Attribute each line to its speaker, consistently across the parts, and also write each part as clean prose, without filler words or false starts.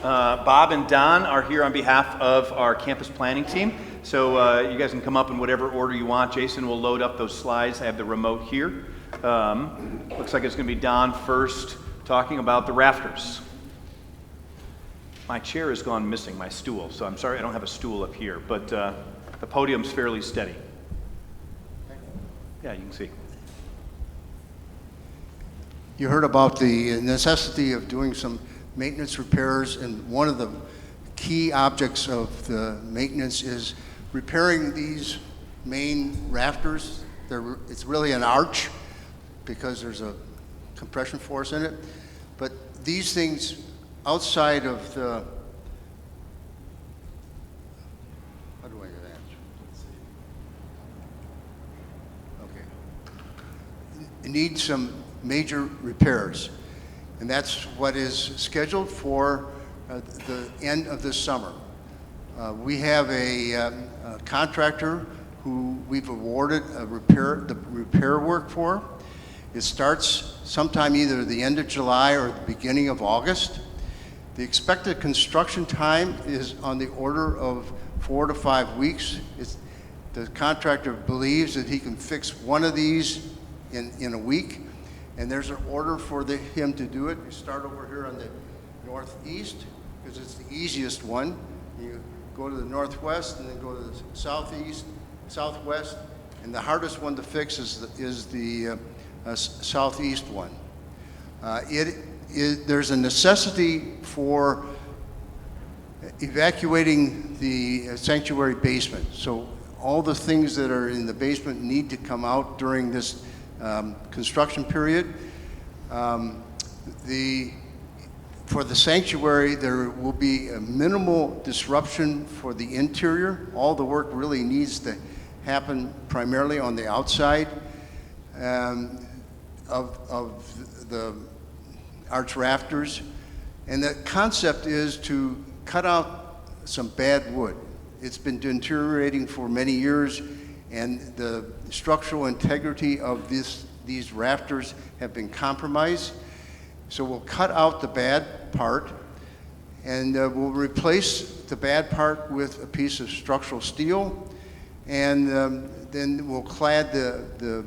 Speaker 1: Bob and Don are here on behalf of our campus planning team. So you guys can come up in whatever order you want. Jason will load up those slides. I have the remote here. Looks like it's going to be Don first, talking about the rafters. My chair has gone missing, my stool, so I'm sorry I don't have a stool up here, but the podium's fairly steady. Yeah, you can see.
Speaker 2: You heard about the necessity of doing some maintenance repairs, and one of the key objects of the maintenance is repairing these main rafters. It's really an arch because there's a compression force in it, but these things outside of the, how do I do that? Okay. Need some major repairs, and that's what is scheduled for the end of this summer. We have a contractor who we've awarded the repair work for. It starts sometime either the end of July or the beginning of August. The expected construction time is on the order of 4 to 5 weeks. The contractor believes that he can fix one of these in a week, and there's an order for him to do it. You start over here on the northeast, because it's the easiest one. You go to the northwest and then go to the southeast, southwest, and the hardest one to fix is the southeast one. There's a necessity for evacuating the sanctuary basement. So all the things that are in the basement need to come out during this construction period. For the sanctuary, there will be a minimal disruption for the interior. All the work really needs to happen primarily on the outside of the arch rafters. And the concept is to cut out some bad wood. It's been deteriorating for many years, and the structural integrity of these rafters have been compromised. So we'll cut out the bad part, and we'll replace the bad part with a piece of structural steel, and then we'll clad the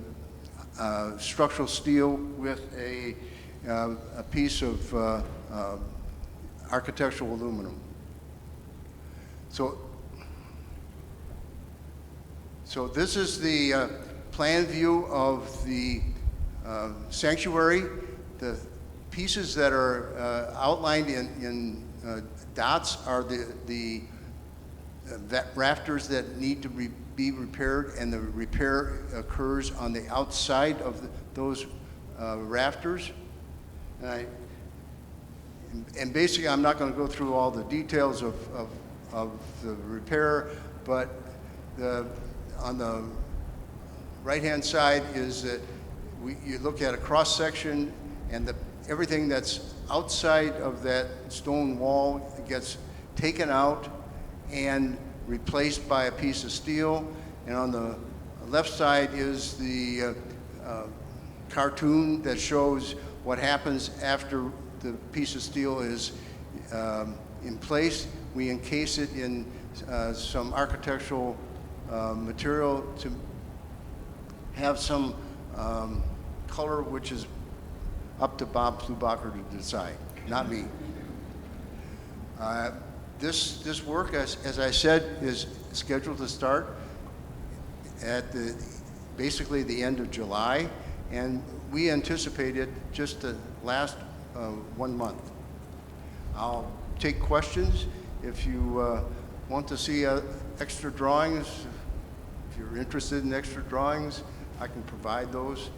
Speaker 2: structural steel with a piece of architectural aluminum. So this is the plan view of the sanctuary. The pieces that are outlined in dots are the rafters that need to be repaired, and the repair occurs on the outside of those rafters. And basically, I'm not going to go through all the details of the repair, but on the right-hand side is that you look at a cross-section, and everything that's outside of that stone wall gets taken out and replaced by a piece of steel. And on the left side is the cartoon that shows what happens after the piece of steel is in place. We encase it in some architectural material to have some color, which is up to Bob Plubacher to decide, not me. This work, as I said, is scheduled to start at basically the end of July, and we anticipate it just to last 1 month. I'll take questions. If you want to see extra drawings, if you're interested in extra drawings, I can provide those.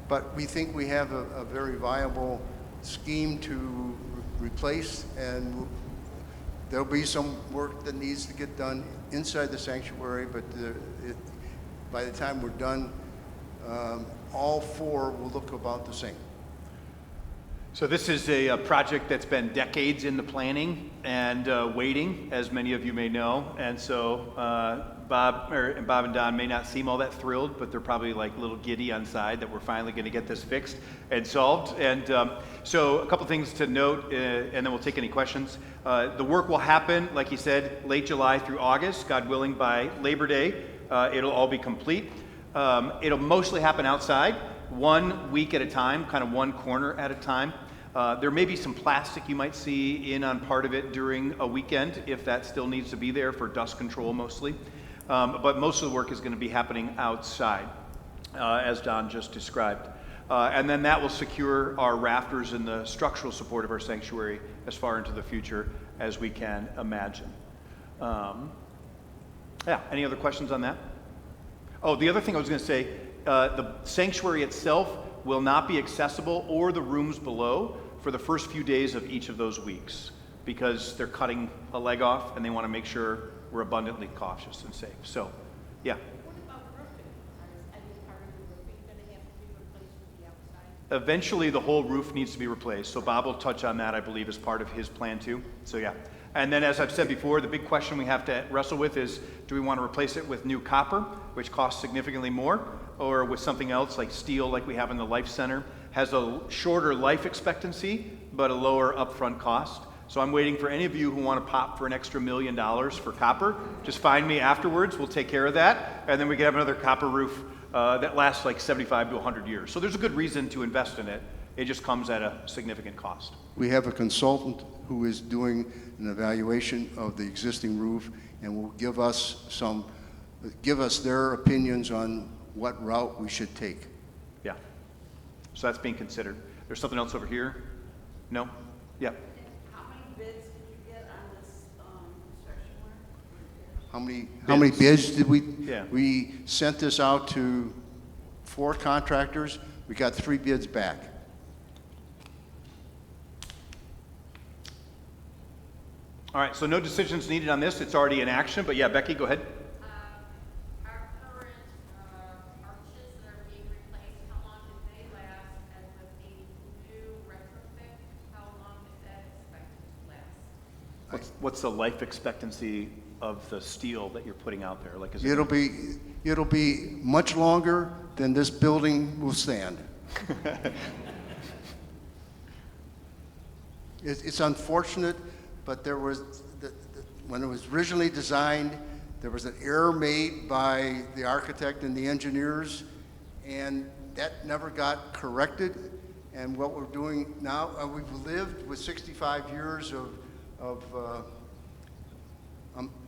Speaker 2: But we think we have a very viable scheme to replace, and there'll be some work that needs to get done inside the sanctuary, but by the time we're done, all four will look about the same.
Speaker 1: So this is a project that's been decades in the planning and waiting, as many of you may know. And so Bob and Don may not seem all that thrilled, but they're probably like a little giddy on side that we're finally going to get this fixed and solved. And so a couple things to note, and then we'll take any questions. The work will happen, like he said, late July through August, God willing, by Labor Day. It'll all be complete. It'll mostly happen outside, 1 week at a time, kind of one corner at a time. There may be some plastic you might see in on part of it during a weekend, if that still needs to be there for dust control mostly. But most of the work is going to be happening outside, as Don just described. And then that will secure our rafters and the structural support of our sanctuary as far into the future as we can imagine. Yeah, any other questions on that? Oh, the other thing I was going to say, the sanctuary itself will not be accessible, or the rooms below, for the first few days of each of those weeks, because they're cutting a leg off and they want to make sure we're abundantly cautious and safe. So, yeah.
Speaker 3: What about roofing? Is any part of the roofing going to have to be replaced with the outside?
Speaker 1: Eventually, the whole roof needs to be replaced. So Bob will touch on that, I believe, as part of his plan too. So yeah. And then, as I've said before, the big question we have to wrestle with is, do we want to replace it with new copper, which costs significantly more, or with something else like steel, like we have in the Life Center, has a shorter life expectancy, but a lower upfront cost. So I'm waiting for any of you who want to pop for an extra $1 million for copper. Just find me afterwards. We'll take care of that. And then we can have another copper roof that lasts like 75 to 100 years. So there's a good reason to invest in it. It just comes at a significant cost.
Speaker 2: We have a consultant who is doing an evaluation of the existing roof and will give us their opinions on what route we should take.
Speaker 1: Yeah. So that's being considered. There's something else over here? No? Yeah.
Speaker 3: How many bids did you get on this construction work?
Speaker 2: How many bids did we?
Speaker 1: Yeah.
Speaker 2: We sent this out to 4 contractors. We got 3 bids back.
Speaker 1: All right, so no decisions needed on this. It's already in action, but yeah, Becky, go ahead.
Speaker 3: Our current arches that are being replaced, how long do they last? And with a new retrofit, how long is that expected to last?
Speaker 1: What's the life expectancy of the steel that you're putting out there? Like, is it
Speaker 2: It'll be much longer than this building will stand. It's unfortunate, but there was, when it was originally designed, there was an error made by the architect and the engineers, and that never got corrected. And what we're doing now, we've lived with 65 years of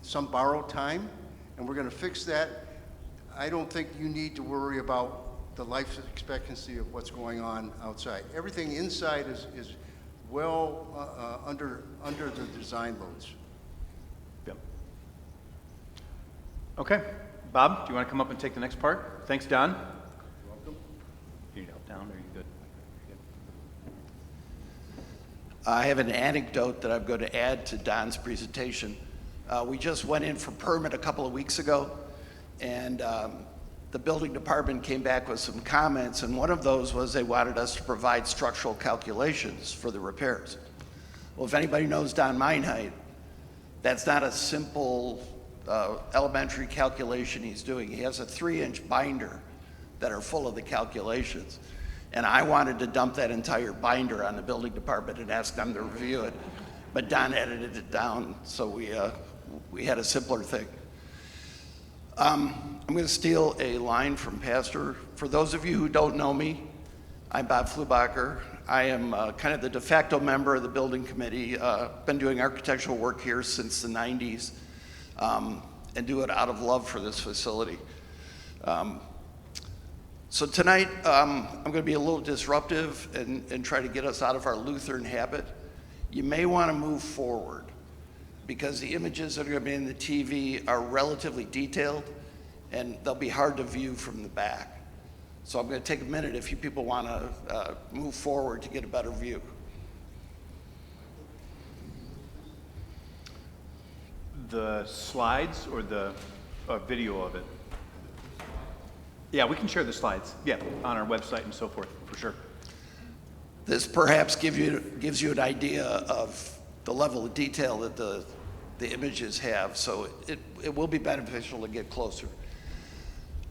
Speaker 2: some borrowed time, and we're going to fix that. I don't think you need to worry about the life expectancy of what's going on outside. Everything inside is well under the design loads.
Speaker 1: Yep. Okay. Bob, do you want to come up and take the next part? Thanks, Don.
Speaker 2: You're welcome.
Speaker 1: You help down? Are you good?
Speaker 4: I have an anecdote that I'm going to add to Don's presentation. We just went in for permit a couple of weeks ago, and the building department came back with some comments, and one of those was they wanted us to provide structural calculations for the repairs. Well, if anybody knows Don Meinheit, that's not a simple elementary calculation he's doing. He has a 3-inch binder that are full of the calculations. And I wanted to dump that entire binder on the building department and ask them to review it. But Don edited it down, so we had a simpler thing. I'm going to steal a line from Pastor. For those of you who don't know me, I'm Bob Flubacher. I am kind of the de facto member of the building committee. Been doing architectural work here since the 90s, and do it out of love for this facility. So tonight, I'm going to be a little disruptive and try to get us out of our Lutheran habit. You may want to move forward because the images that are going to be in the TV are relatively detailed and they'll be hard to view from the back. So I'm going to take a minute if you people want to move forward to get a better view.
Speaker 1: The slides or the video of it? Yeah, we can share the slides, yeah, on our website and so forth, for sure.
Speaker 4: This perhaps gives you an idea of the level of detail that the the images have, so it will be beneficial to get closer.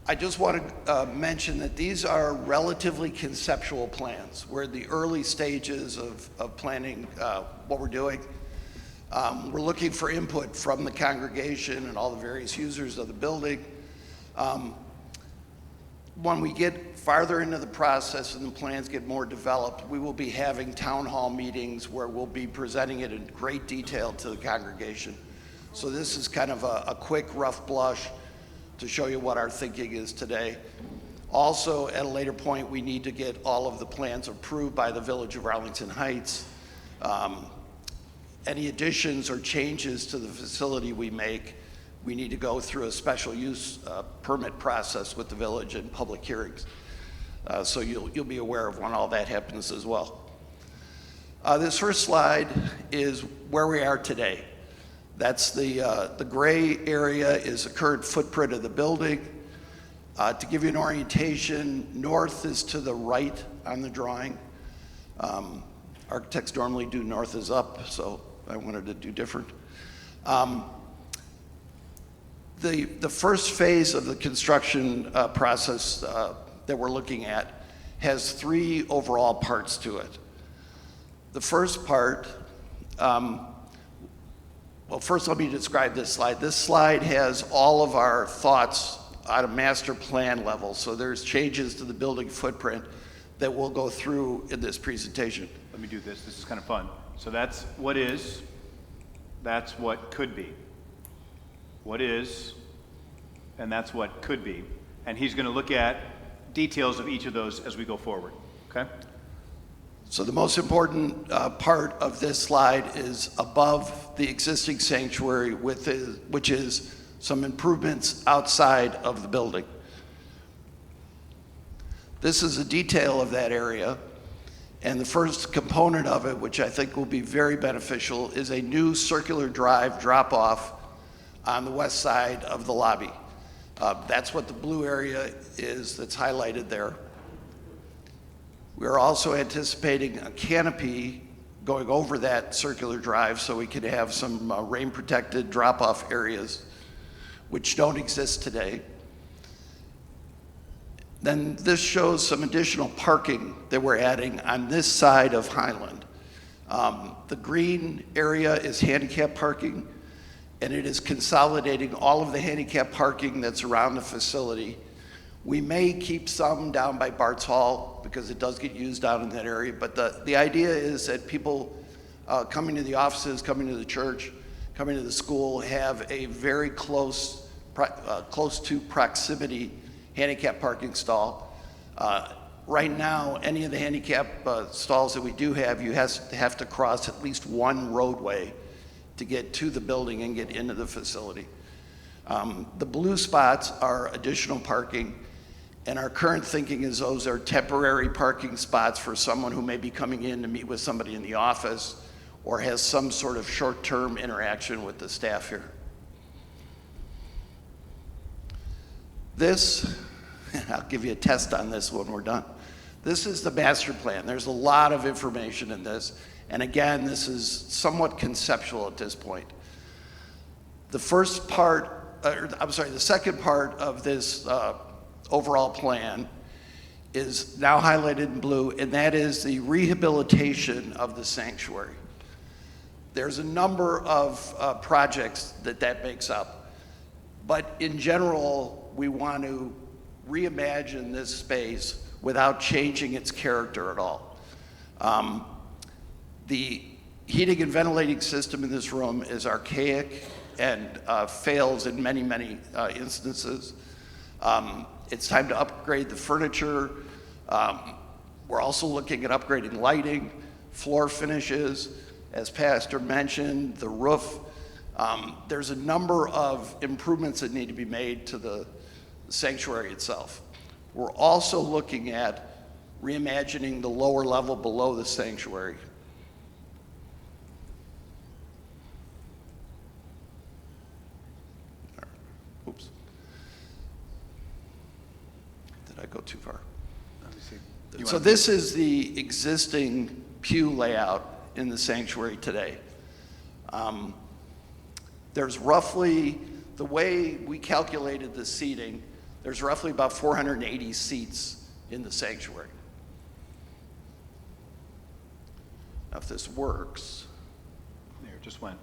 Speaker 4: I just want to mention that these are relatively conceptual plans. We're in the early stages of planning what we're doing. We're looking for input from the congregation and all the various users of the building. When we get farther into the process and the plans get more developed, we will be having town hall meetings where we'll be presenting it in great detail to the congregation. So this is kind of a quick, rough blush to show you what our thinking is today. Also, at a later point, we need to get all of the plans approved by the Village of Arlington Heights. Any additions or changes to the facility we make, we need to go through a special use permit process with the village and public hearings. So you'll be aware of when all that happens as well. This first slide is where we are today. That's the gray area is the current footprint of the building. To give you an orientation, north is to the right on the drawing. Architects normally do north is up, so I wanted to do different. The first phase of the construction process that we're looking at has 3 overall parts to it. The first part, well, first let me describe this slide. This slide has all of our thoughts at a master plan level. So there's changes to the building footprint that we'll go through in this presentation.
Speaker 1: Let me do this. This is kind of fun. So that's what is, that's what could be. What is, and that's what could be. And he's going to look at details of each of those as we go forward. Okay?
Speaker 4: So the most important part of this slide is above the existing sanctuary, which is some improvements outside of the building. This is a detail of that area, and the first component of it, which I think will be very beneficial, is a new circular drive drop-off on the west side of the lobby. That's what the blue area is that's highlighted there. We're also anticipating a canopy going over that circular drive so we could have some rain-protected drop-off areas, which don't exist today. Then this shows some additional parking that we're adding on this side of Highland. The green area is handicap parking, and it is consolidating all of the handicap parking that's around the facility. We may keep some down by Bart's Hall because it does get used down in that area, but the idea is that people coming to the offices, coming to the church, coming to the school have a very close to proximity handicap parking stall. Right now, any of the handicap stalls that we do have, you have to cross at least one roadway to get to the building and get into the facility. The blue spots are additional parking, and our current thinking is those are temporary parking spots for someone who may be coming in to meet with somebody in the office or has some sort of short-term interaction with the staff here. This, I'll give you a test on this when we're done. This is the master plan. There's a lot of information in this, and again, this is somewhat conceptual at this point. The first part, the second part of this overall plan is now highlighted in blue, and that is the rehabilitation of the sanctuary. There's a number of projects that makes up, but in general, we want to reimagine this space without changing its character at all. The heating and ventilating system in this room is archaic and fails in many, many instances. It's time to upgrade the furniture. We're also looking at upgrading lighting, floor finishes, as Pastor mentioned, the roof. There's a number of improvements that need to be made to the sanctuary itself. We're also looking at reimagining the lower level below the sanctuary. Oops. Did I go too far?
Speaker 1: Let me see.
Speaker 4: So this is the existing pew layout in the sanctuary today. There's roughly, the way we calculated the seating, there's roughly about 480 seats in the sanctuary. Now, if this works,
Speaker 1: There, it just went.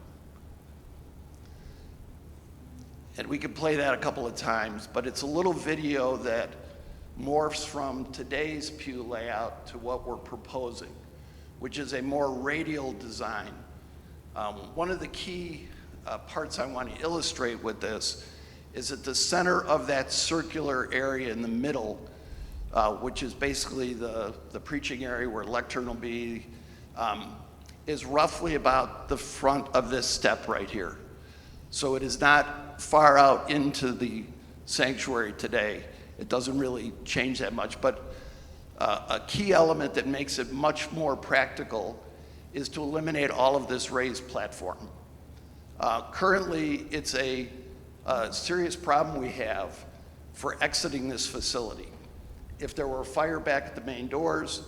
Speaker 4: and we can play that a couple of times, but it's a little video that morphs from today's pew layout to what we're proposing, which is a more radial design. One of the key parts I want to illustrate with this is at the center of that circular area in the middle, which is basically the preaching area where lectern will be, is roughly about the front of this step right here. So it is not far out into the sanctuary today. It doesn't really change that much, but a key element that makes it much more practical is to eliminate all of this raised platform. Currently, it's a serious problem we have for exiting this facility. If there were a fire back at the main doors,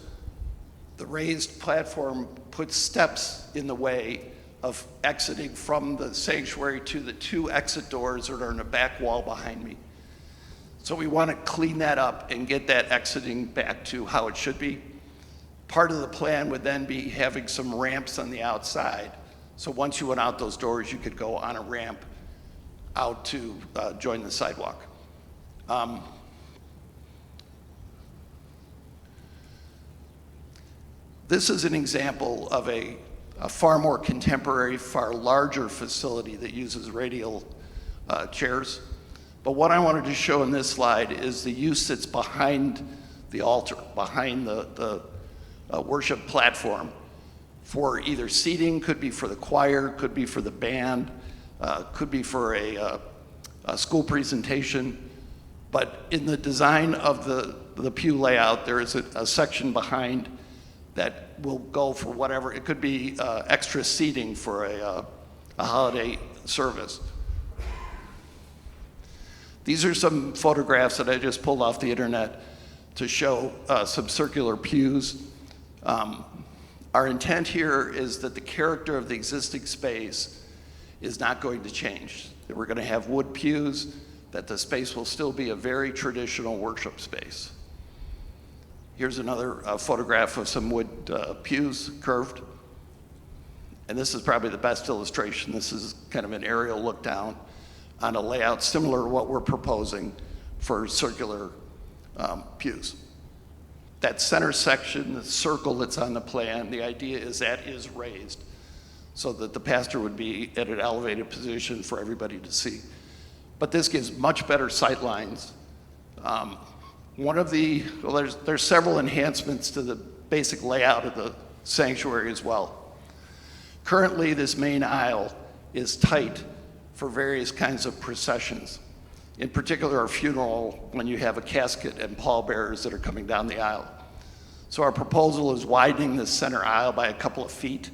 Speaker 4: the raised platform puts steps in the way of exiting from the sanctuary to the 2 exit doors that are in the back wall behind me. So we want to clean that up and get that exiting back to how it should be. Part of the plan would then be having some ramps on the outside. So once you went out those doors, you could go on a ramp out to join the sidewalk. This is an example of a far more contemporary, far larger facility that uses radial chairs. But what I wanted to show in this slide is the use that's behind the altar, behind the worship platform for either seating, could be for the choir, could be for the band, could be for a school presentation. But in the design of the pew layout, there is a section behind that will go for whatever. It could be extra seating for a holiday service. These are some photographs that I just pulled off the internet to show some circular pews. Our intent here is that the character of the existing space is not going to change. That we're going to have wood pews, that the space will still be a very traditional worship space. Here's another photograph of some wood pews, curved. And this is probably the best illustration. This is kind of an aerial look down on a layout similar to what we're proposing for circular pews. That center section, the circle that's on the plan, the idea is that is raised so that the pastor would be at an elevated position for everybody to see. But this gives much better sight lines. There's several enhancements to the basic layout of the sanctuary as well. Currently, this main aisle is tight for various kinds of processions. In particular, a funeral, when you have a casket and pallbearers that are coming down the aisle. So our proposal is widening the center aisle by a couple of feet.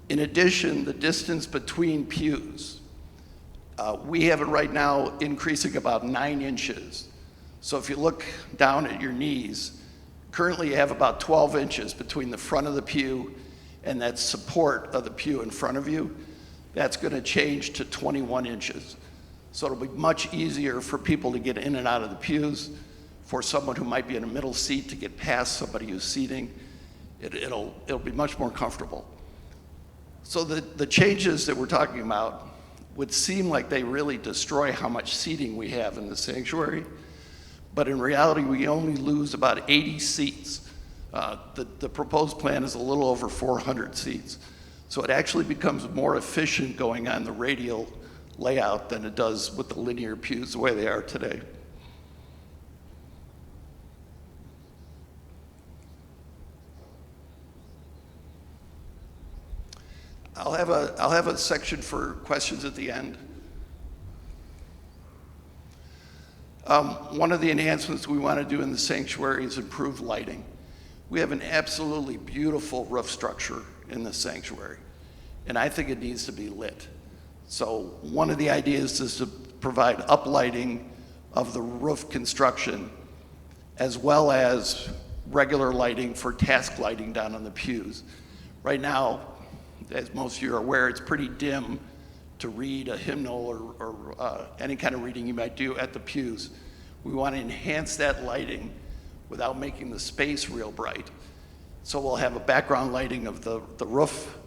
Speaker 4: In addition, the distance between pews, we have it right now increasing about 9 inches. So if you look down at your knees, currently you have about 12 inches between the front of the pew and that support of the pew in front of you. That's going to change to 21 inches. So it'll be much easier for people to get in and out of the pews, for someone who might be in a middle seat to get past somebody who's seating. It'll be much more comfortable. So the changes that we're talking about would seem like they really destroy how much seating we have in the sanctuary, but in reality, we only lose about 80 seats. The proposed plan is a little over 400 seats. So it actually becomes more efficient going on the radial layout than it does with the linear pews the way they are today. I'll have a section for questions at the end. One of the enhancements we want to do in the sanctuary is improve lighting. We have an absolutely beautiful roof structure in the sanctuary, and I think it needs to be lit. So one of the ideas is to provide uplighting of the roof construction, as well as regular lighting for task lighting down on the pews. Right now, as most of you are aware, it's pretty dim to read a hymnal or any kind of reading you might do at the pews. We want to enhance that lighting without making the space real bright. So we'll have a background lighting of the roof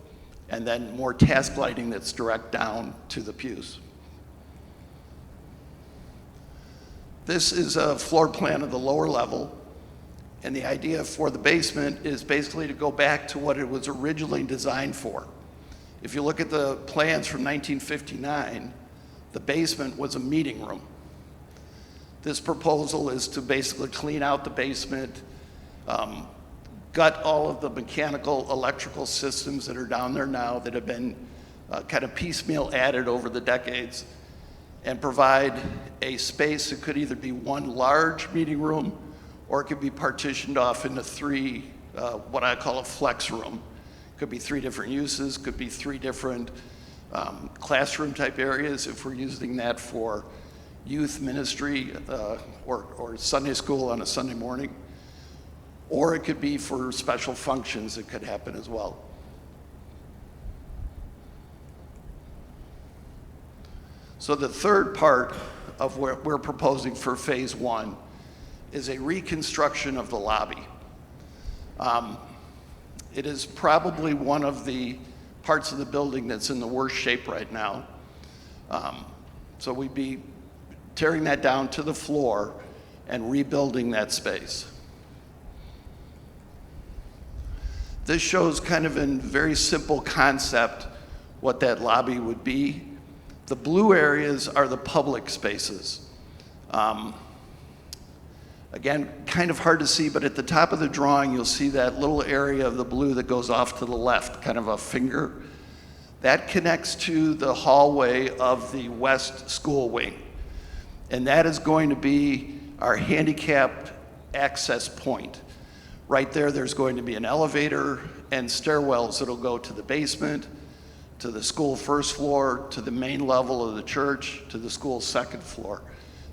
Speaker 4: and then more task lighting that's direct down to the pews. This is a floor plan of the lower level, and the idea for the basement is basically to go back to what it was originally designed for. If you look at the plans from 1959, the basement was a meeting room. This proposal is to basically clean out the basement, gut all of the mechanical, electrical systems that are down there now that have been kind of piecemeal added over the decades, and provide a space that could either be one large meeting room or it could be partitioned off into three, what I call a flex room. Could be three different uses, could be three different classroom type areas if we're using that for youth ministry or Sunday school on a Sunday morning. Or it could be for special functions that could happen as well. So the third part of what we're proposing for phase one is a reconstruction of the lobby. It is probably one of the parts of the building that's in the worst shape right now. So we'd be tearing that down to the floor and rebuilding that space. This shows kind of in very simple concept what that lobby would be. The blue areas are the public spaces. Again, kind of hard to see, but at the top of the drawing, you'll see that little area of the blue that goes off to the left, kind of a finger. That connects to the hallway of the west school wing. And that is going to be our handicapped access point. Right there, there's going to be an elevator and stairwells that'll go to the basement, to the school first floor, to the main level of the church, to the school's second floor.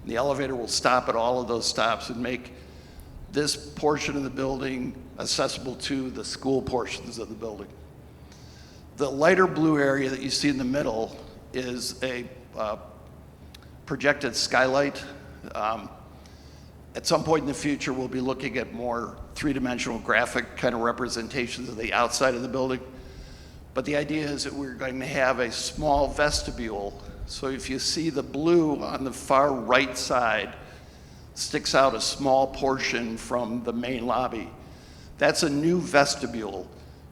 Speaker 4: And the elevator will stop at all of those stops and make this portion of the building accessible to the school portions of the building. The lighter blue area that you see in the middle is a projected skylight. At some point in the future, we'll be looking at more three-dimensional graphic kind of representations of the outside of the building. But the idea is that we're going to have a small vestibule. So if you see the blue on the far right side, sticks out a small portion from the main lobby. That's a new vestibule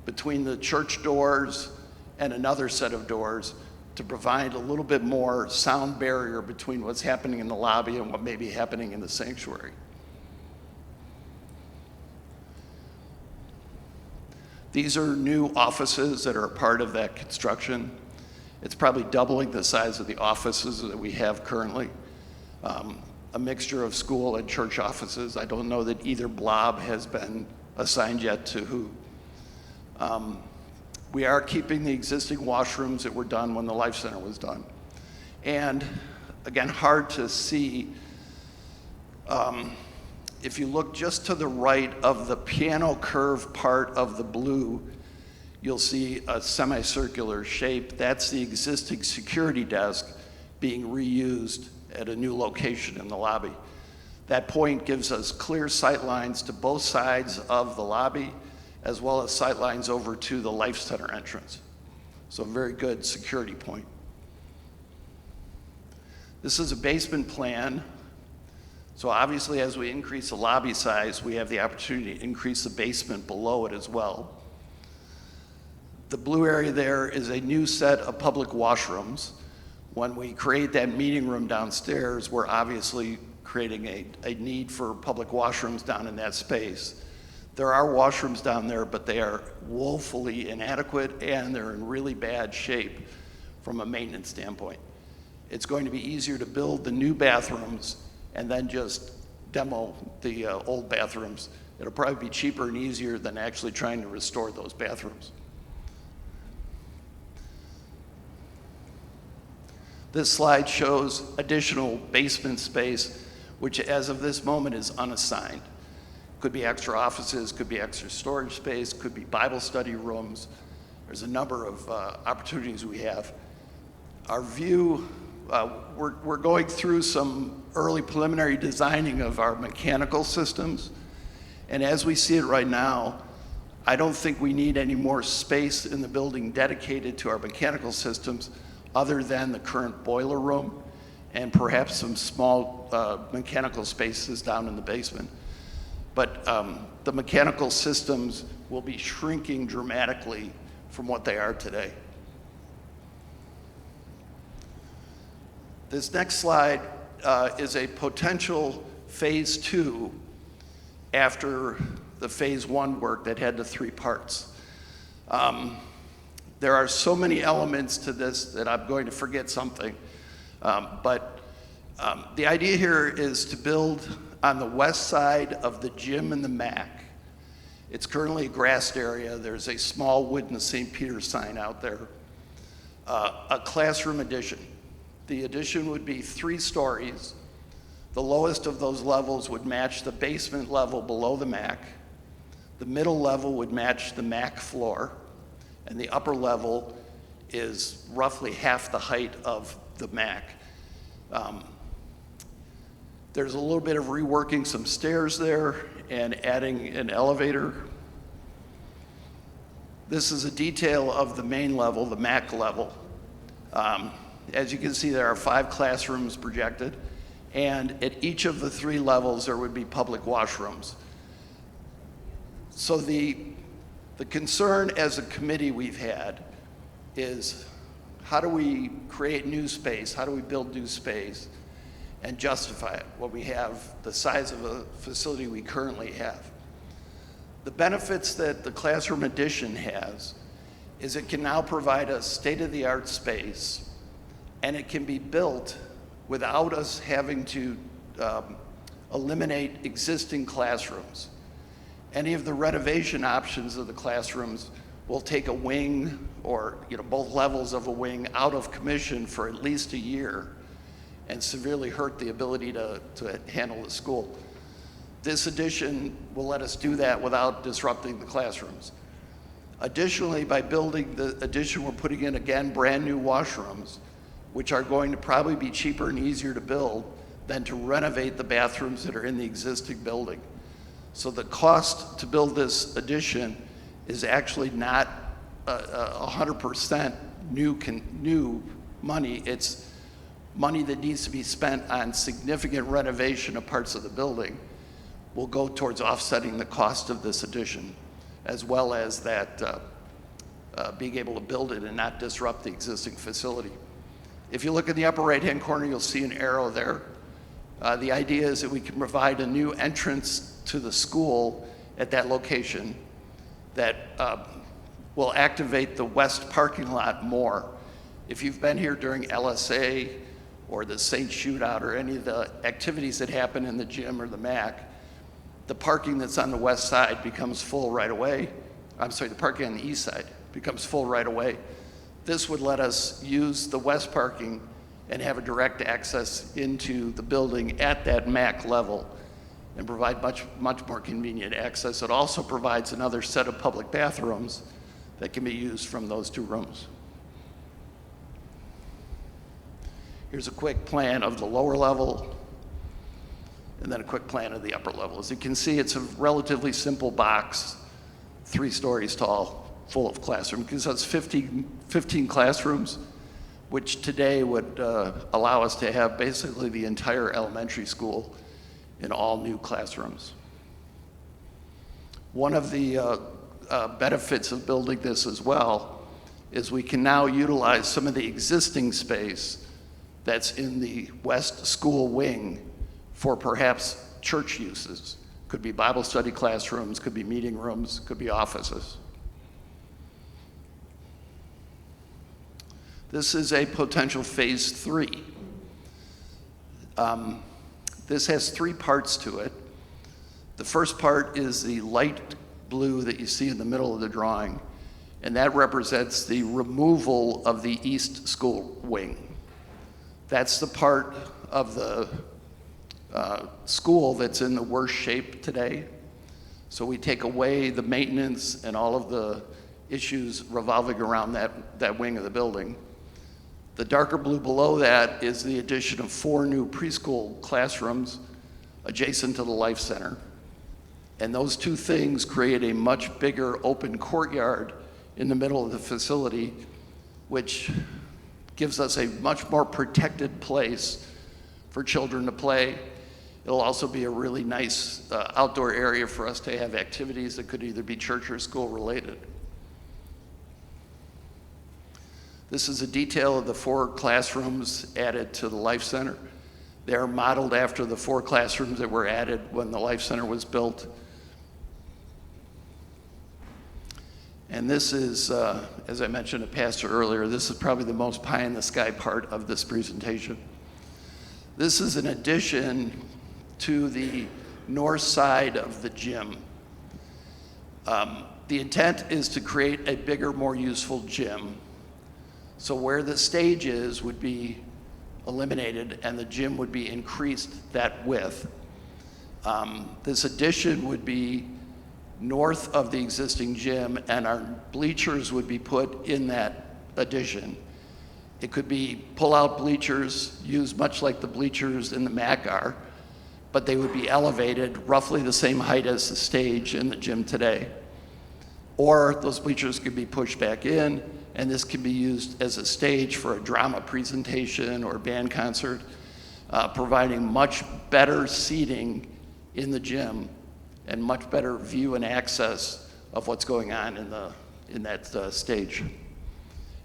Speaker 4: between the church doors and another set of doors to provide a little bit more sound barrier between what's happening in the lobby and what may be happening in the sanctuary. These are new offices that are a part of that construction. It's probably doubling the size of the offices that we have currently. A mixture of school and church offices. I don't know that either blob has been assigned yet to who. We are keeping the existing washrooms that were done when the Life Center was done. And again, hard to see. If you look just to the right of the piano curve part of the blue, you'll see a semicircular shape. That's the existing security desk being reused at a new location in the lobby. That point gives us clear sight lines to both sides of the lobby, as well as sight lines over to the Life Center entrance. So a very good security point. This is a basement plan. So obviously, as we increase the lobby size, we have the opportunity to increase the basement below it as well. The blue area there is a new set of public washrooms. When we create that meeting room downstairs, we're obviously creating a need for public washrooms down in that space. There are washrooms down there, but they are woefully inadequate and they're in really bad shape from a maintenance standpoint. It's going to be easier to build the new bathrooms and then just demo the old bathrooms. It'll probably be cheaper and easier than actually trying to restore those bathrooms. This slide shows additional basement space, which as of this moment is unassigned. Could be extra offices, could be extra storage space, could be Bible study rooms. There's a number of opportunities we have. our view, we're going through some early preliminary designing of our mechanical systems. And as we see it right now, I don't think we need any more space in the building dedicated to our mechanical systems other than the current boiler room and perhaps some small mechanical spaces down in the basement. But the mechanical systems will be shrinking dramatically from what they are today. This next slide is a potential phase 2 after the phase 1 work that had the 3 parts. There are so many elements to this that I'm going to forget something. But the idea here is to build on the west side of the gym and the MAC. It's currently a grassed area. There's a small wooden St. Peter's sign out there. A classroom addition. The addition would be 3 stories. The lowest of those levels would match the basement level below the MAC. The middle level would match the MAC floor. And the upper level is roughly half the height of the MAC. There's a little bit of reworking some stairs there and adding an elevator. This is a detail of the main level, the MAC level. As you can see, there are 5 classrooms projected, and at each of the 3 levels, there would be public washrooms. So the concern as a committee we've had is how do we create new space? How do we build new space and justify it when we have the size of a facility we currently have? The benefits that the classroom addition has is it can now provide a state-of-the-art space, and it can be built without us having to eliminate existing classrooms. Any of the renovation options of the classrooms will take a wing or both levels of a wing out of commission for at least a year and severely hurt the ability to handle the school. This addition will let us do that without disrupting the classrooms. Additionally, by building the addition, we're putting in, again, brand new washrooms, which are going to probably be cheaper and easier to build than to renovate the bathrooms that are in the existing building. So the cost to build this addition is actually not 100% new money. It's money that needs to be spent on significant renovation of parts of the building will go towards offsetting the cost of this addition, as well as that being able to build it and not disrupt the existing facility. If you look in the upper right-hand corner, you'll see an arrow there. The idea is that we can provide a new entrance to the school at that location that will activate the west parking lot more. If you've been here during LSA or the Saint Shootout or any of the activities that happen in the gym or the MAC, the parking that's on the west side becomes full right away. I'm sorry, the parking on the east side becomes full right away. This would let us use the west parking and have a direct access into the building at that MAC level and provide much more convenient access. It also provides another set of public bathrooms that can be used from those 2 rooms. Here's a quick plan of the lower level, and then a quick plan of the upper level. As you can see, it's a relatively simple box, 3 stories tall, full of classrooms. Because that's 15 classrooms, which today would allow us to have basically the entire elementary school in all new classrooms. One of the benefits of building this as well is we can now utilize some of the existing space that's in the West School wing for perhaps church uses. Could be Bible study classrooms, could be meeting rooms, could be offices. This is a potential phase 3. This has 3 parts to it. The first part is the light blue that you see in the middle of the drawing, and that represents the removal of the East School wing. That's the part of the school that's in the worst shape today. So we take away the maintenance and all of the issues revolving around that wing of the building. The darker blue below that is the addition of 4 new preschool classrooms adjacent to the Life Center. And those two things create a much bigger open courtyard in the middle of the facility, which gives us a much more protected place for children to play. It'll also be a really nice outdoor area for us to have activities that could either be church or school related. This is a detail of the 4 classrooms added to the Life Center. They are modeled after the 4 classrooms that were added when the Life Center was built. And this is, as I mentioned to Pastor earlier, this is probably the most pie-in-the-sky part of this presentation. This is an addition to the north side of the gym. The intent is to create a bigger, more useful gym. So where the stage is would be eliminated and the gym would be increased that width. This addition would be north of the existing gym and our bleachers would be put in that addition. It could be pull-out bleachers used much like the bleachers in the MAC are, but they would be elevated roughly the same height as the stage in the gym today. Or those bleachers could be pushed back in and this can be used as a stage for a drama presentation or band concert, providing much better seating in the gym and much better view and access of what's going on in that stage.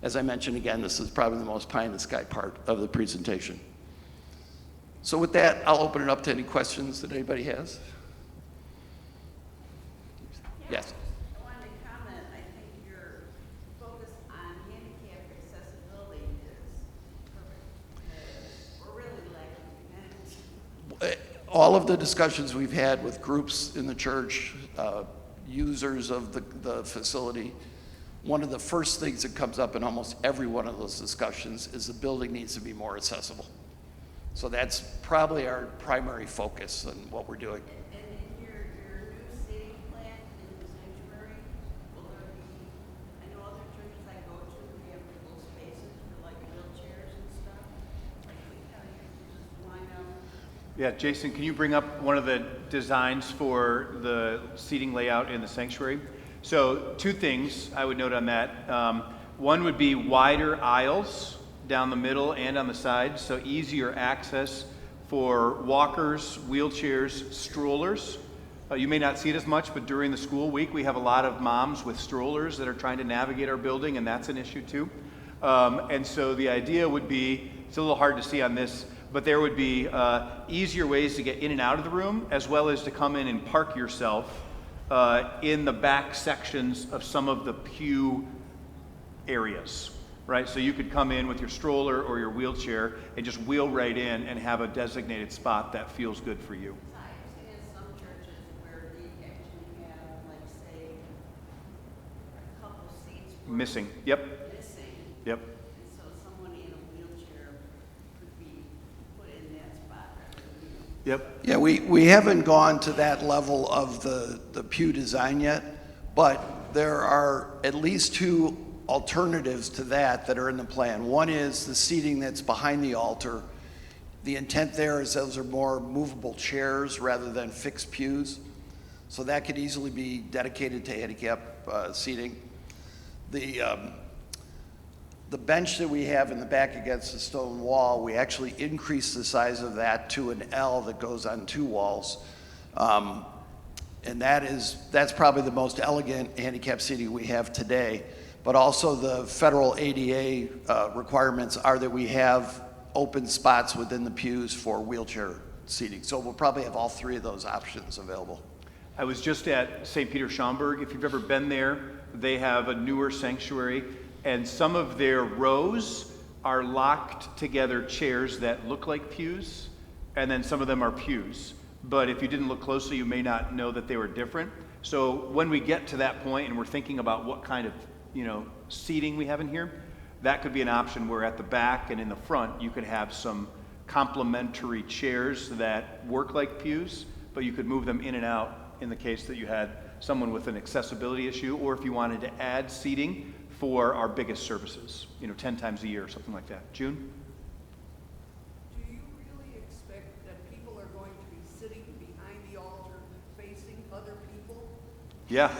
Speaker 4: As I mentioned again, this is probably the most pie-in-the-sky part of the presentation. So with that, I'll open it up to any questions that anybody has. Yes.
Speaker 5: I wanted to comment, I think your focus on handicap accessibility is perfect. We're really lacking that.
Speaker 4: All of the discussions we've had with groups in the church, users of the facility, one of the first things that comes up in almost every one of those discussions is the building needs to be more accessible. So that's probably our primary focus on what we're doing.
Speaker 5: And in your new seating plan in the sanctuary, will there be, I know other churches I go to, we have little spaces for like wheelchairs and stuff. Like, how you just line up.
Speaker 1: Yeah, Jason, can you bring up one of the designs for the seating layout in the sanctuary? So 2 things I would note on that. One would be wider aisles down the middle and on the sides, so easier access for walkers, wheelchairs, strollers. You may not see it as much, but during the school week, we have a lot of moms with strollers that are trying to navigate our building, and that's an issue too. And so the idea would be, it's a little hard to see on this, but there would be easier ways to get in and out of the room, as well as to come in and park yourself in the back sections of some of the pew areas, right? So you could come in with your stroller or your wheelchair and just wheel right in and have a designated spot that feels good for you.
Speaker 5: I've seen in some churches where they actually have, like, say, a couple seats worth
Speaker 1: Missing. Yep.
Speaker 5: missing.
Speaker 1: Yep.
Speaker 5: And so someone in a wheelchair could be put in that spot.
Speaker 1: Yep.
Speaker 4: Yeah, we haven't gone to that level of the pew design yet, but there are at least 2 alternatives to that are in the plan. One is the seating that's behind the altar. The intent there is those are more movable chairs rather than fixed pews. So that could easily be dedicated to handicap seating. The bench that we have in the back against the stone wall, we actually increased the size of that to an L that goes on 2 walls. And that's probably the most elegant handicap seating we have today. But also the federal ADA requirements are that we have open spots within the pews for wheelchair seating. So we'll probably have all 3 of those options available.
Speaker 1: I was just at St. Peter Schaumburg. If you've ever been there, they have a newer sanctuary, and some of their rows are locked together chairs that look like pews, and then some of them are pews. But if you didn't look closely, you may not know that they were different. So when we get to that point and we're thinking about what kind of seating we have in here, that could be an option where at the back and in the front you could have some complementary chairs that work like pews, but you could move them in and out in the case that you had someone with an accessibility issue, or if you wanted to add seating for our biggest services, 10 times a year, something like that. June?
Speaker 6: Do you really expect that people are going to be sitting behind the altar facing other people?
Speaker 1: Yeah.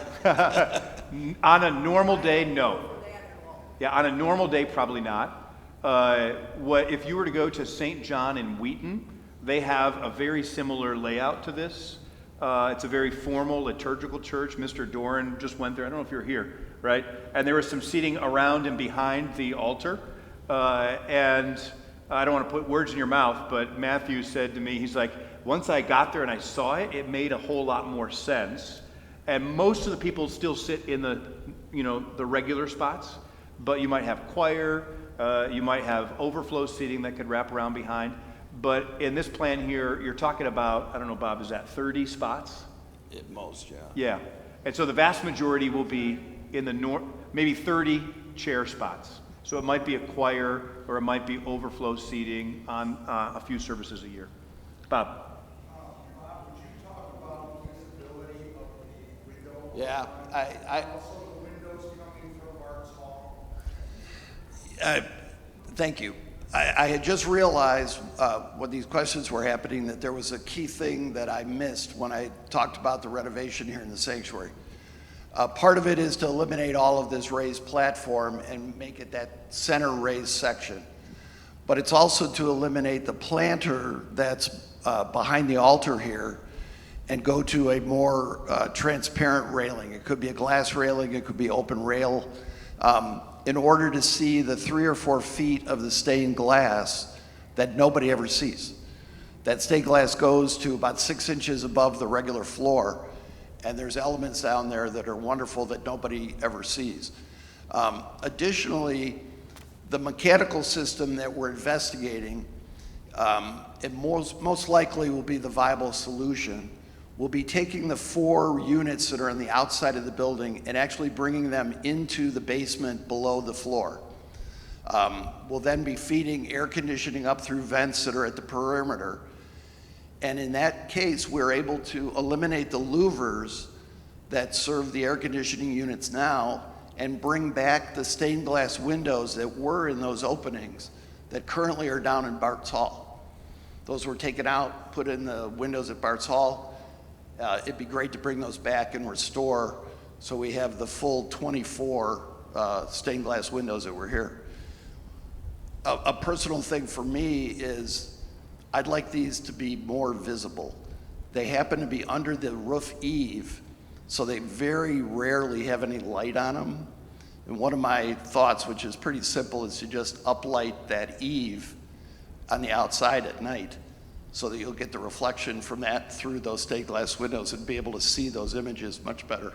Speaker 1: On a normal day, no.
Speaker 6: For that at all?
Speaker 1: Yeah, on a normal day, probably not. If you were to go to St. John in Wheaton, they have a very similar layout to this. It's a very formal liturgical church. Mr. Doran just went there. I don't know if you're here, right? And there was some seating around and behind the altar. And I don't want to put words in your mouth, but Matthew said to me, he's like, once I got there and I saw it, it made a whole lot more sense. And most of the people still sit in the regular spots, but you might have choir, you might have overflow seating that could wrap around behind. But in this plan here, you're talking about, I don't know, Bob, is that 30 spots?
Speaker 4: At most, yeah.
Speaker 1: Yeah. And so the vast majority will be in the maybe 30 chair spots. So it might be a choir or it might be overflow seating on a few services a year. Bob?
Speaker 7: Bob, would you talk about visibility of the window?
Speaker 4: Yeah,
Speaker 7: Also the windows coming from Bart's Hall?
Speaker 4: Thank you. I had just realized when these questions were happening that there was a key thing that I missed when I talked about the renovation here in the sanctuary. Part of it is to eliminate all of this raised platform and make it that center raised section. But it's also to eliminate the planter that's behind the altar here and go to a more transparent railing. It could be a glass railing, it could be open rail. In order to see the 3 or 4 feet of the stained glass that nobody ever sees. That stained glass goes to about 6 inches above the regular floor, and there's elements down there that are wonderful that nobody ever sees. Additionally, the mechanical system that we're investigating, and most likely will be the viable solution, will be taking the 4 units that are on the outside of the building and actually bringing them into the basement below the floor. We'll then be feeding air conditioning up through vents that are at the perimeter. And in that case, we're able to eliminate the louvers that serve the air conditioning units now and bring back the stained glass windows that were in those openings that currently are down in Bart's Hall. Those were taken out, put in the windows at Bart's Hall. It'd be great to bring those back and restore so we have the full 24 stained glass windows that were here. A personal thing for me is I'd like these to be more visible. They happen to be under the roof eave, so they very rarely have any light on them. And one of my thoughts, which is pretty simple, is to just uplight that eave on the outside at night, so that you'll get the reflection from that through those stained glass windows and be able to see those images much better.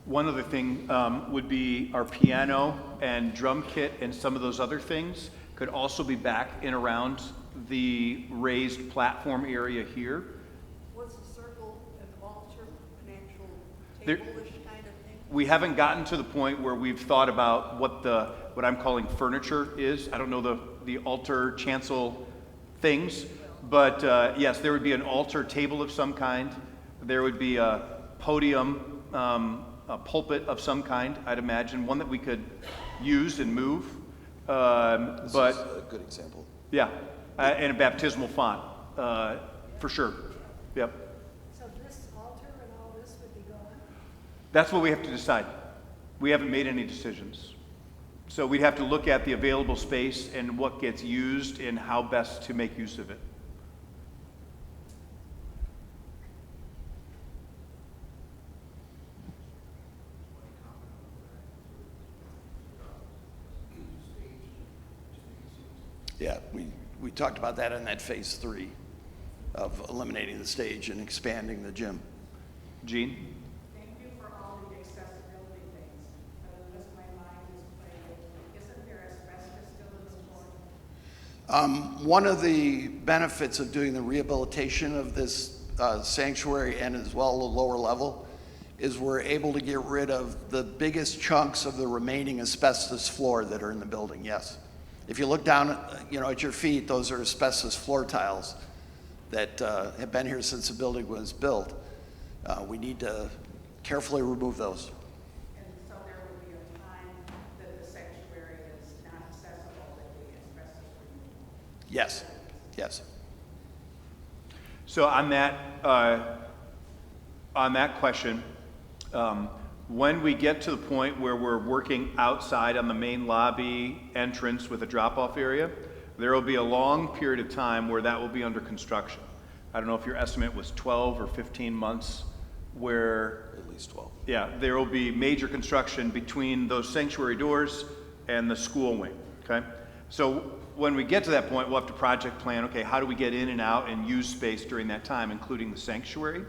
Speaker 1: One other thing would be our piano and drum kit and some of those other things could also be back in around the raised platform area here.
Speaker 6: Was a circle an altar, an actual
Speaker 1: There-
Speaker 6: table-ish kind of thing?
Speaker 1: We haven't gotten to the point where we've thought about what I'm calling furniture is. I don't know the altar chancel things, but yes, there would be an altar table of some kind. There would be a podium, a pulpit of some kind, I'd imagine, one that we could use and move.
Speaker 4: This
Speaker 1: But
Speaker 4: is a good example.
Speaker 1: yeah, and a baptismal font, for sure. Yep.
Speaker 8: So this altar and all this would be gone?
Speaker 1: That's what we have to decide. We haven't made any decisions. So we'd have to look at the available space and what gets used and how best to make use of it.
Speaker 4: Yeah, we talked about that in that phase 3 of eliminating the stage and expanding the gym.
Speaker 1: Gene?
Speaker 9: Thank you for all the accessibility things. Unless my mind is playing, isn't there asbestos still in the floor?
Speaker 4: One of the benefits of doing the rehabilitation of this sanctuary and as well the lower level is we're able to get rid of the biggest chunks of the remaining asbestos floor that are in the building, yes. If you look down at your feet, those are asbestos floor tiles that have been here since the building was built. We need to carefully remove those.
Speaker 9: And so there will be a
Speaker 4: Yes, yes.
Speaker 1: So on that question, when we get to the point where we're working outside on the main lobby entrance with a drop-off area, there will be a long period of time where that will be under construction. I don't know if your estimate was 12 or 15 months where...
Speaker 4: At least 12.
Speaker 1: Yeah, there will be major construction between those sanctuary doors and the school wing, okay? So when we get to that point, we'll have to project plan, okay, how do we get in and out and use space during that time, including the sanctuary?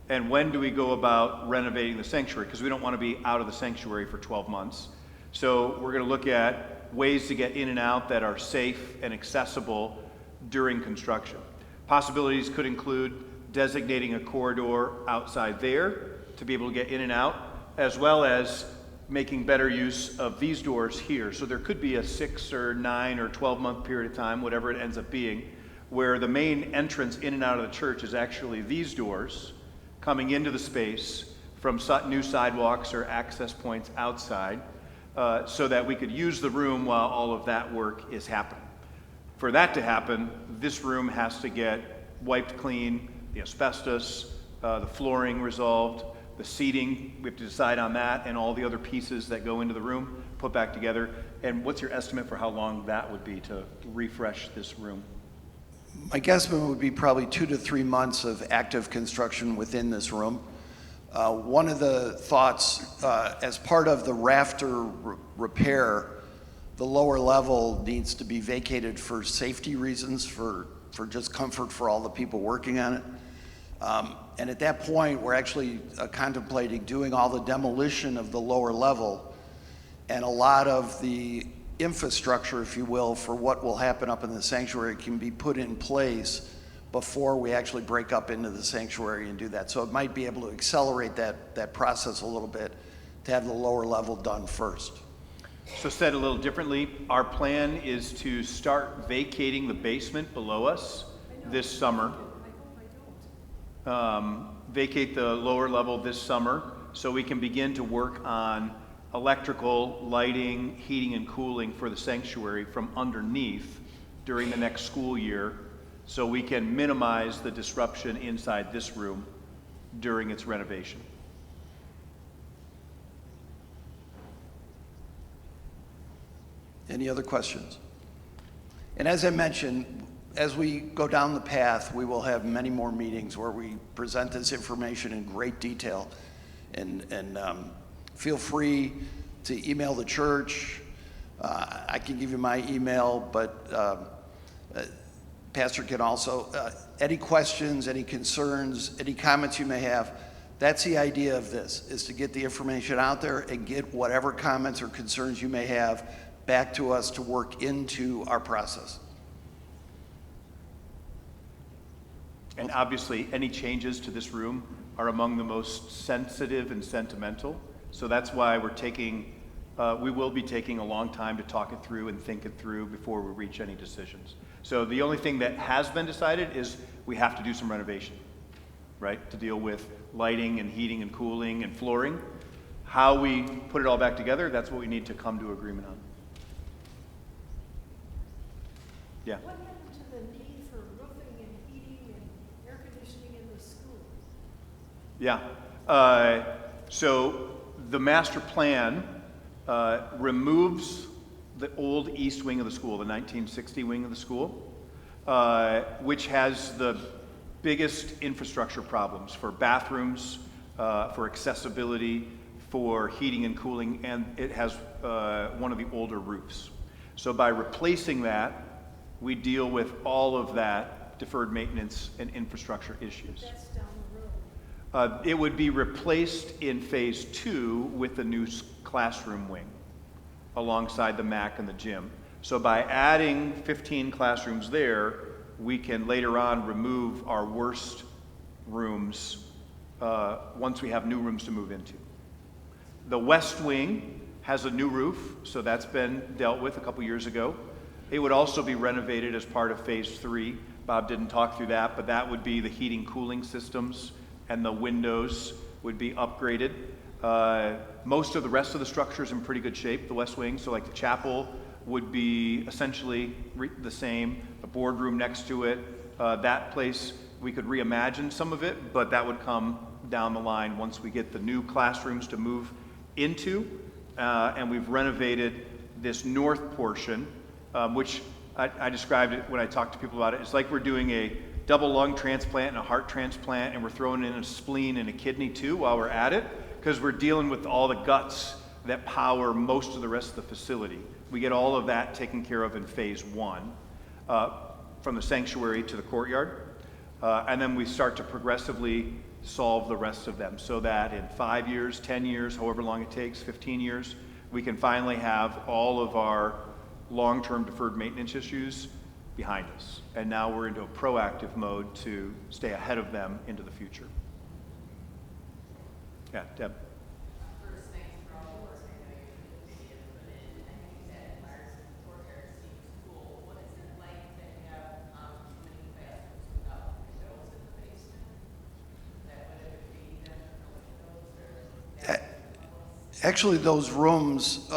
Speaker 1: And when do we go about renovating the sanctuary? Because we don't want to be out of the sanctuary for 12 months. So we're going to look at ways to get in and out that are safe and accessible during construction. Possibilities could include designating a corridor outside there to be able to get in and out, as well as making better use of these doors here. So there could be a 6 or 9 or 12-month period of time, whatever it ends up being, where the main entrance in and out of the church is actually these doors coming into the space from new sidewalks or access points outside, so that we could use the room while all of that work is happening. For that to happen, this room has to get wiped clean, the asbestos, the flooring resolved, the seating, we have to decide on that, and all the other pieces that go into the room, put back together. And what's your estimate for how long that would be to refresh this room?
Speaker 4: My guesstimate would be probably 2 to 3 months of active construction within this room. One of the thoughts, as part of the rafter repair, the lower level needs to be vacated for safety reasons, for just comfort for all the people working on it. And at that point, we're actually contemplating doing all the demolition of the lower level, and a lot of the infrastructure, if you will, for what will happen up in the sanctuary can be put in place before we actually break up into the sanctuary and do that. So it might be able to accelerate that process a little bit to have the lower level done first.
Speaker 1: So said a little differently, our plan is to start vacating the basement below us this summer. Vacate the lower level this summer so we can begin to work on electrical, lighting, heating, and cooling for the sanctuary from underneath during the next school year, so we can minimize the disruption inside this room during its renovation.
Speaker 4: Any other questions? And as I mentioned, as we go down the path, we will have many more meetings where we present this information in great detail. And feel free to email the church. I can give you my email, but Pastor can also, any questions, any concerns, any comments you may have, that's the idea of this, is to get the information out there and get whatever comments or concerns you may have back to us to work into our process.
Speaker 1: And obviously, any changes to this room are among the most sensitive and sentimental. So that's why we will be taking a long time to talk it through and think it through before we reach any decisions. So the only thing that has been decided is we have to do some renovation, right? To deal with lighting and heating and cooling and flooring. How we put it all back together, that's what we need to come to agreement on. Yeah.
Speaker 8: What happened to the need for roofing and heating and air conditioning in the school?
Speaker 1: Yeah. So the master plan removes the old east wing of the school, the 1960 wing of the school, which has the biggest infrastructure problems for bathrooms, for accessibility, for heating and cooling, and it has one of the older roofs. So by replacing that, we deal with all of that deferred maintenance and infrastructure issues.
Speaker 8: That's down the road.
Speaker 1: It would be replaced in phase 2 with the new classroom wing alongside the MAC and the gym. So by adding 15 classrooms there, we can later on remove our worst rooms once we have new rooms to move into. The west wing has a new roof, so that's been dealt with a couple years ago. It would also be renovated as part of phase 3. Bob didn't talk through that, but that would be the heating cooling systems, and the windows would be upgraded. Most of the rest of the structure is in pretty good shape, the west wing. So like the chapel would be essentially the same. The boardroom next to it. That place, we could reimagine some of it, but that would come down the line once we get the new classrooms to move into. And we've renovated this north portion, which I described it when I talked to people about it. It's like we're doing a double lung transplant and a heart transplant, and we're throwing in a spleen and a kidney too while we're at it, because we're dealing with all the guts that power most of the rest of the facility. We get all of that taken care of in phase one, from the sanctuary to the courtyard. And then we start to progressively solve the rest of them so that in 5 years, 10 years, however long it takes, 15 years, we can finally have all of our long-term deferred maintenance issues behind us. And now we're into a proactive mode to stay ahead of them into the future. Yeah, Deb.
Speaker 3: First, thanks for all the work. I know you did put in. I think you said Lars Porter seems cool. What is it like to have many bathrooms without windows in the basement? That would it be them no windows or?
Speaker 4: Actually, those rooms,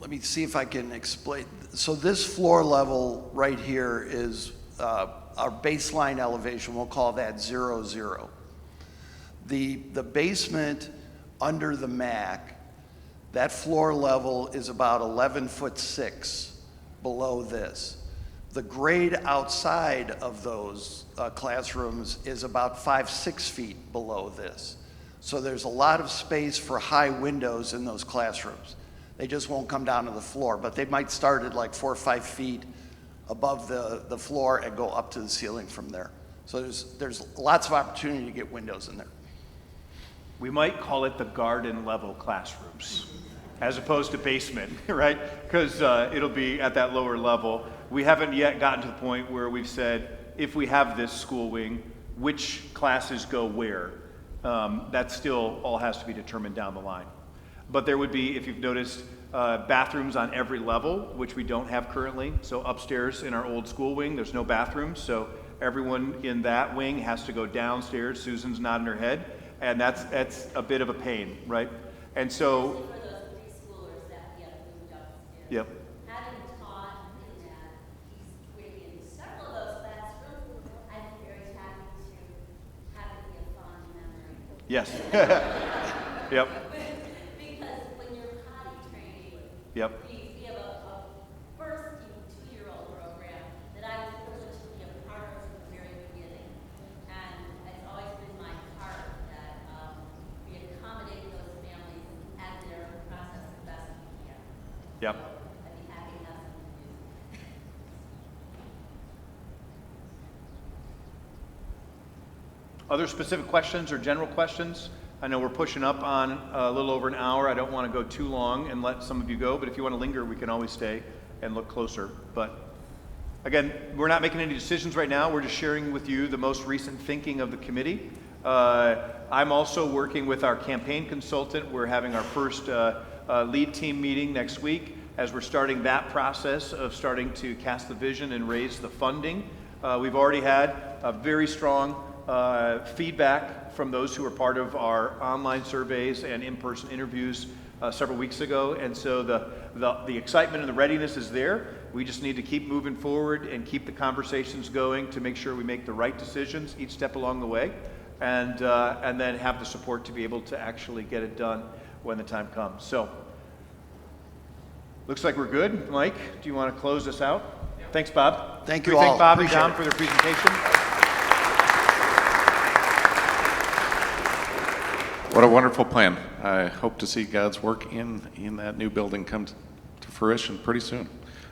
Speaker 4: let me see if I can explain. So this floor level right here is our baseline elevation. We'll call that 0, 0. The basement under the MAC, that floor level is about 11'6" below this. The grade outside of those classrooms is about 5, 6 feet below this. So there's a lot of space for high windows in those classrooms. They just won't come down to the floor, but they might start at like 4 or 5 feet above the floor and go up to the ceiling from there. So there's lots of opportunity to get windows in there.
Speaker 1: We might call it the garden level classrooms as opposed to basement, right? Because it'll be at that lower level. We haven't yet gotten to the point where we've said, if we have this school wing, which classes go where? That still all has to be determined down the line. But there would be, if you've noticed, bathrooms on every level, which we don't have currently. So upstairs in our old school wing, there's no bathrooms. So everyone in that wing has to go downstairs. Susan's nodding her head. And that's a bit of a pain, right? And so,
Speaker 10: For those preschoolers that get moved upstairs.
Speaker 1: yep.
Speaker 10: Having taught in that East Wing in several of those classrooms, I'm very happy to have it be a fond memory.
Speaker 1: Yes. Yep.
Speaker 10: Because when you're potty training,
Speaker 1: Yep.
Speaker 10: we have a first even 2-year-old program that I was privileged to be a part of from the very beginning. And it's always been my heart that we accommodate those families and their process the best we can.
Speaker 1: Yep.
Speaker 10: I'd be happy to have something to do.
Speaker 1: Other specific questions or general questions? I know we're pushing up on a little over an hour. I don't want to go too long and let some of you go, but if you want to linger, we can always stay and look closer. But again, we're not making any decisions right now. We're just sharing with you the most recent thinking of the committee. I'm also working with our campaign consultant. We're having our first lead team meeting next week as we're starting that process of starting to cast the vision and raise the funding. We've already had a very strong feedback from those who are part of our online surveys and in-person interviews several weeks ago. And so the excitement and the readiness is there. We just need to keep moving forward and keep the conversations going to make sure we make the right decisions each step along the way, and then have the support to be able to actually get it done when the time comes. So looks like we're good. Mike, do you want to close us out? Thanks, Bob.
Speaker 4: Thank
Speaker 1: We
Speaker 4: you all.
Speaker 1: thank Bob and
Speaker 4: Appreciate
Speaker 1: Dom
Speaker 4: it.
Speaker 1: for their presentation.
Speaker 11: What a wonderful plan. I hope to see God's work in that new building come to fruition pretty soon.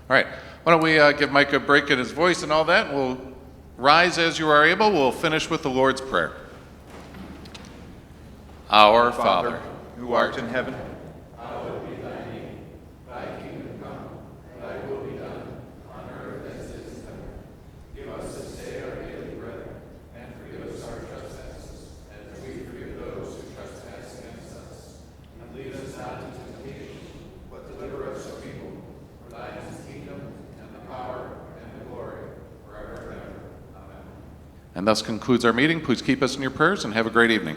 Speaker 11: All right, why don't we give Mike a break in his voice and all that. We'll rise as you are able. We'll finish with the Lord's Prayer. Our Father,
Speaker 1: who art in heaven,
Speaker 11: and thus concludes our meeting. Please keep us in your prayers and have a great evening.